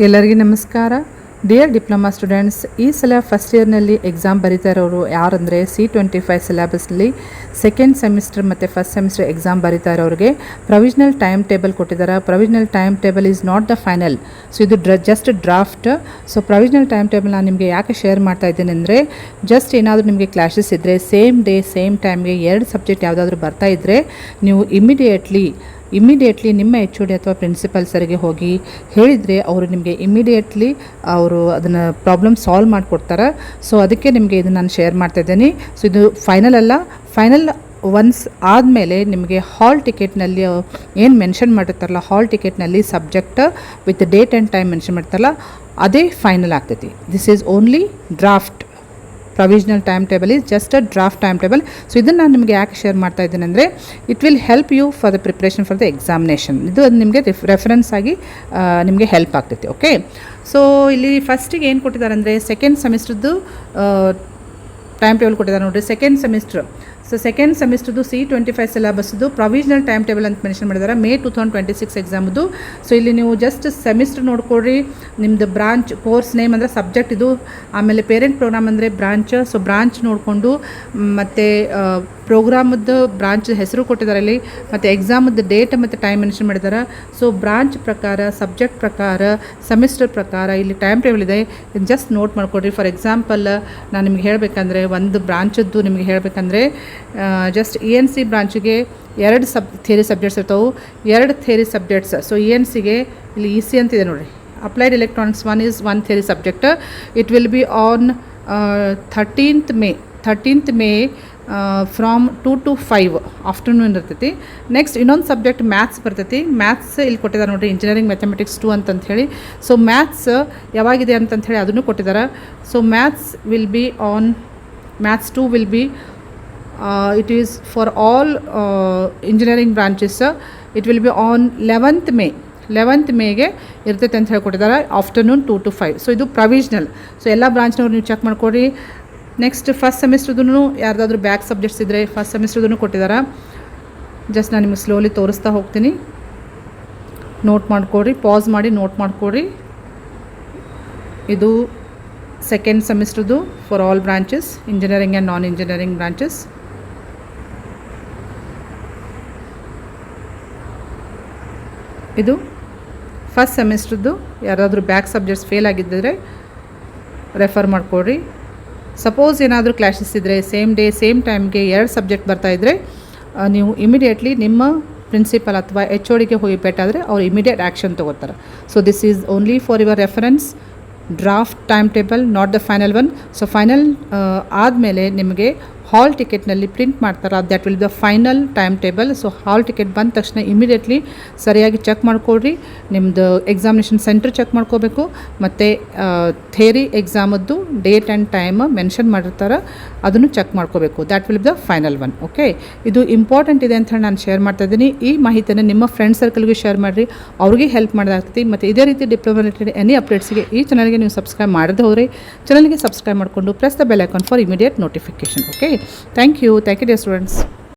ಎಲ್ಲರಿಗೂ ನಮಸ್ಕಾರ. Dear diploma students, ಈ ಸಲ ಫಸ್ಟ್ ಇಯರ್ನಲ್ಲಿ ಎಕ್ಸಾಮ್ ಬರೀತಾ ಇರೋರು ಯಾರಂದರೆ C25 ಸಿಲೆಬಸ್ಲಿ ಸೆಕೆಂಡ್ ಸೆಮಿಸ್ಟರ್ ಮತ್ತು ಫಸ್ಟ್ ಸೆಮಿಸ್ಟರ್ ಎಕ್ಸಾಮ್ ಬರೀತಾ ಇರೋರಿಗೆ ಪ್ರೊವಿಷನಲ್ ಟೈಮ್ ಟೇಬಲ್ ಕೊಟ್ಟಿದ್ದಾರೆ. Provisional time table is not the final. So ಇದು just draft. So provisional time table ನಾನು ನಿಮಗೆ ಯಾಕೆ ಶೇರ್ ಮಾಡ್ತಾ ಇದ್ದೀನಿ ಅಂದರೆ, ಜಸ್ಟ್ ಏನಾದರೂ ನಿಮಗೆ ಕ್ಲಾಶಸ್ ಇದ್ದರೆ ಸೇಮ್ ಡೇ ಸೇಮ್ ಟೈಮ್ಗೆ 2 ಸಬ್ಜೆಕ್ಟ್ ಯಾವುದಾದ್ರೂ ಬರ್ತಾ ಇದ್ದರೆ ನೀವು ಇಮಿಡಿಯೇಟ್ಲಿ ನಿಮ್ಮ HOD ಅಥವಾ ಪ್ರಿನ್ಸಿಪಲ್ ಸರಿಗೆ ಹೋಗಿ ಹೇಳಿದರೆ ಅವರು ನಿಮಗೆ ಇಮಿಡಿಯೇಟ್ಲಿ ಅವರು ಅದನ್ನು ಪ್ರಾಬ್ಲಮ್ ಸಾಲ್ವ್ ಮಾಡಿಕೊಡ್ತಾರೆ. ಸೊ ಅದಕ್ಕೆ ನಿಮಗೆ ಇದನ್ನು ನಾನು ಶೇರ್ ಮಾಡ್ತಾಯಿದ್ದೀನಿ. ಸೊ ಇದು ಫೈನಲ್ ಅಲ್ಲ, ಫೈನಲ್ ಒನ್ಸ್ ಆದಮೇಲೆ ನಿಮಗೆ ಹಾಲ್ ಟಿಕೆಟ್ನಲ್ಲಿ ಏನು ಮೆನ್ಷನ್ ಮಾಡಿರ್ತಾರಲ್ಲ, ಹಾಲ್ ಟಿಕೆಟ್ನಲ್ಲಿ subject with date and time mention ಮಾಡ್ತಾರಲ್ಲ, ಅದೇ ಫೈನಲ್ ಆಗ್ತೈತಿ. This is only draft. Provisional time table is just a draft time table. So ಇದನ್ನು ನಾನು ನಿಮಗೆ ಯಾಕೆ ಶೇರ್ ಮಾಡ್ತಾ ಇದ್ದೀನಿ ಅಂದರೆ, it will help you for the preparation for the examination. ಇದು ಅದು ನಿಮಗೆ ರೆಫರೆನ್ಸ್ ಆಗಿ ನಿಮಗೆ ಹೆಲ್ಪ್ ಆಗ್ತೈತಿ. ಓಕೆ, ಸೊ ಇಲ್ಲಿ ಫಸ್ಟಿಗೆ ಏನು ಕೊಟ್ಟಿದ್ದಾರೆ ಅಂದರೆ, ಸೆಕೆಂಡ್ ಸೆಮಿಸ್ಟ್ರದ್ದು ಟೈಮ್ ಟೇಬಲ್ ಕೊಟ್ಟಿದ್ದಾರೆ ನೋಡಿರಿ. ಸೆಕೆಂಡ್ ಸೆಮಿಸ್ಟ್ರ್, ಸೊ ಸೆಕೆಂಡ್ ಸೆಮಿಸ್ಟ್ರದ್ದು C25 ಸಿಲೆಬಸ್ದು ಪ್ರೊವಿಷನಲ್ ಟೈಮ್ ಟೇಬಲ್ ಅಂತ ಮೆನ್ಷನ್ ಮಾಡಿದ್ದಾರೆ. May 2026 ಎಕ್ಸಾಮ್ದು. ಸೊ ಇಲ್ಲಿ ನೀವು ಜಸ್ಟ್ ಸೆಮಿಸ್ಟ್ರ್ ನೋಡ್ಕೊಡ್ರಿ. ನಿಮ್ಮದು ಬ್ರಾಂಚ್ ಕೋರ್ಸ್ ನೇಮ್ ಅಂದರೆ ಸಬ್ಜೆಕ್ಟ್ ಇದು, ಆಮೇಲೆ ಪೇರೆಂಟ್ ಪ್ರೋಗ್ರಾಮ್ ಅಂದರೆ ಬ್ರಾಂಚ್. ಸೊ ಬ್ರಾಂಚ್ ನೋಡಿಕೊಂಡು ಮತ್ತು ಪ್ರೋಗ್ರಾಮದ್ದು ಬ್ರಾಂಚ್ ಹೆಸರು ಕೊಟ್ಟಿದ್ದಾರೆ ಇಲ್ಲಿ, ಮತ್ತು ಎಕ್ಸಾಮದ್ದು ಡೇಟ್ ಮತ್ತು ಟೈಮ್ ಮೆನ್ಷನ್ ಮಾಡಿದ್ದಾರೆ. ಸೊ ಬ್ರಾಂಚ್ ಪ್ರಕಾರ, ಸಬ್ಜೆಕ್ಟ್ ಪ್ರಕಾರ, ಸೆಮಿಸ್ಟರ್ ಪ್ರಕಾರ ಇಲ್ಲಿ ಟೈಮ್ ಟೇಬಲ್ ಇದೆ. ಜಸ್ಟ್ ನೋಟ್ ಮಾಡ್ಕೊಡ್ರಿ. ಫಾರ್ ಎಕ್ಸಾಂಪಲ್ ನಾನು ನಿಮ್ಗೆ ಹೇಳಬೇಕಂದ್ರೆ, ಒಂದು ಬ್ರಾಂಚದ್ದು ನಿಮಗೆ ಹೇಳಬೇಕಂದ್ರೆ, ಜಸ್ಟ್ ENC ಬ್ರಾಂಚಿಗೆ 2 ಥಿಯರಿ ಸಬ್ಜೆಕ್ಟ್ಸ್ ಇರ್ತಾವೆ, 2 ಥಿಯರಿ ಸಬ್ಜೆಕ್ಟ್ಸ್. ಸೊ ENCಗೆ ಇಲ್ಲಿ EC ಅಂತಿದೆ ನೋಡಿರಿ, applied electronics 1 theory subject. It will be on 13th May from 2 to 5 afternoon ಇರ್ತೈತಿ. ನೆಕ್ಸ್ಟ್ ಇನ್ನೊಂದು ಸಬ್ಜೆಕ್ಟ್ ಮ್ಯಾಥ್ಸ್ ಬರ್ತೈತಿ. ಮ್ಯಾಥ್ಸ್ ಇಲ್ಲಿ ಕೊಟ್ಟಿದ್ದಾರೆ ನೋಡಿರಿ, ಇಂಜಿನಿಯರಿಂಗ್ ಮ್ಯಾಥಮೆಟಿಕ್ಸ್ 2 ಅಂತ ಹೇಳಿ. ಸೊ ಮ್ಯಾಥ್ಸ್ ಯಾವಾಗಿದೆ ಅಂತಂಥೇಳಿ ಅದನ್ನು ಕೊಟ್ಟಿದ್ದಾರೆ. So maths 2 will be it is for all engineering branches. It will be on 11th Mayಗೆ ಇರ್ತೈತೆ ಅಂತ ಹೇಳ್ಕೊಟ್ಟಿದ್ದಾರೆ, ಆಫ್ಟರ್ನೂನ್ 2 to 5. ಸೊ ಇದು ಪ್ರೊವಿಷನಲ್. ಸೊ ಎಲ್ಲ ಬ್ರಾಂಚ್ನವ್ರು ನೀವು ಚೆಕ್ ಮಾಡ್ಕೊಡ್ರಿ. ನೆಕ್ಸ್ಟ್ ಫಸ್ಟ್ ಸೆಮಿಸ್ಟ್ರದೂ ಯಾರ್ದಾದ್ರೂ ಬ್ಯಾಕ್ ಸಬ್ಜೆಕ್ಟ್ಸ್ ಇದ್ದರೆ ಫಸ್ಟ್ ಸೆಮಿಸ್ಟ್ರದೂ ಕೊಟ್ಟಿದ್ದಾರೆ. ಜಸ್ಟ್ ನಾನು ನಿಮಗೆ ಸ್ಲೋಲಿ ತೋರಿಸ್ತಾ ಹೋಗ್ತೀನಿ, ನೋಟ್ ಮಾಡ್ಕೊಡ್ರಿ, ಪಾಸ್ ಮಾಡಿ ನೋಟ್ ಮಾಡ್ಕೊಡ್ರಿ. ಇದು ಸೆಕೆಂಡ್ ಸೆಮಿಸ್ಟ್ರದು for all branches, engineering and non engineering branches. ಇದು ಫಸ್ಟ್ ಸೆಮಿಸ್ಟ್ರದ್ದು ಯಾರಾದರೂ ಬ್ಯಾಕ್ ಸಬ್ಜೆಕ್ಟ್ಸ್ ಫೇಲ್ ಆಗಿದ್ದರೆ ರೆಫರ್ ಮಾಡಿಕೊಡ್ರಿ. ಸಪೋಸ್ ಏನಾದರೂ ಕ್ಲಾಶಸ್ ಇದ್ದರೆ ಸೇಮ್ ಡೇ ಸೇಮ್ ಟೈಮ್ಗೆ 2 ಸಬ್ಜೆಕ್ಟ್ ಬರ್ತಾಯಿದ್ರೆ ನೀವು ಇಮಿಡಿಯೇಟ್ಲಿ ನಿಮ್ಮ ಪ್ರಿನ್ಸಿಪಲ್ ಅಥವಾ HODಗೆ ಹೋಗಿ ಭೇಟಾದರೆ ಅವ್ರು ಇಮಿಡಿಯೇಟ್ ಆ್ಯಕ್ಷನ್ ತೊಗೋತಾರೆ. So this is only for your reference, draft time table, not the final one. So final ಆದಮೇಲೆ ನಿಮಗೆ ಹಾಲ್ ಟಿಕೆಟ್ನಲ್ಲಿ ಪ್ರಿಂಟ್ ಮಾಡ್ತಾರೆ, that will the final time table. So hall ticket ಬಂದ ತಕ್ಷಣ ಇಮಿಡಿಯೇಟ್ಲಿ ಸರಿಯಾಗಿ ಚೆಕ್ ಮಾಡ್ಕೊಡ್ರಿ. ನಿಮ್ಮದು ಎಕ್ಸಾಮಿನೇಷನ್ ಸೆಂಟರ್ ಚೆಕ್ ಮಾಡ್ಕೋಬೇಕು, ಮತ್ತು theory ಎಕ್ಸಾಮದ್ದು ಡೇಟ್ ಆ್ಯಂಡ್ ಟೈಮ್ ಮೆನ್ಷನ್ ಮಾಡಿರ್ತಾರೆ, ಅದನ್ನು ಚೆಕ್ ಮಾಡ್ಕೋಬೇಕು. That will the final one. Okay, ಇದು ಇಂಪಾರ್ಟೆಂಟ್ ಇದೆ ಅಂತ ಹೇಳಿ ನಾನು ಶೇರ್ ಮಾಡ್ತಾಯಿದ್ದೀನಿ. ಈ ಮಾಹಿತಿಯನ್ನು ನಿಮ್ಮ ಫ್ರೆಂಡ್ ಸರ್ಕಲ್ಗೆ ಶೇರ್ ಮಾಡಿರಿ, ಅವ್ರಿಗೆ ಹೆಲ್ಪ್ ಮಾಡೋದಾಗ್ತೈತಿ. ಮತ್ತು ಇದೇ ರೀತಿ ಡಿಪ್ಲೊಮಾ ರಿಲೇಟೆಡ್ ಎನಿ ಅಪ್ಡೇಟ್ಸ್ಗೆ ಈ ಚಾನಲ್ಗೆ ನೀವು ಸಬ್ಸ್ಕ್ರೈಬ್ ಮಾಡದೆ ಹೋದರೆ ಚಾನಲ್ಗೆ ಸಬ್ಸ್ಕ್ರೈಬ್ ಮಾಡಿಕೊಂಡು press the bell icon for immediate notification. Okay, thank you, dear students.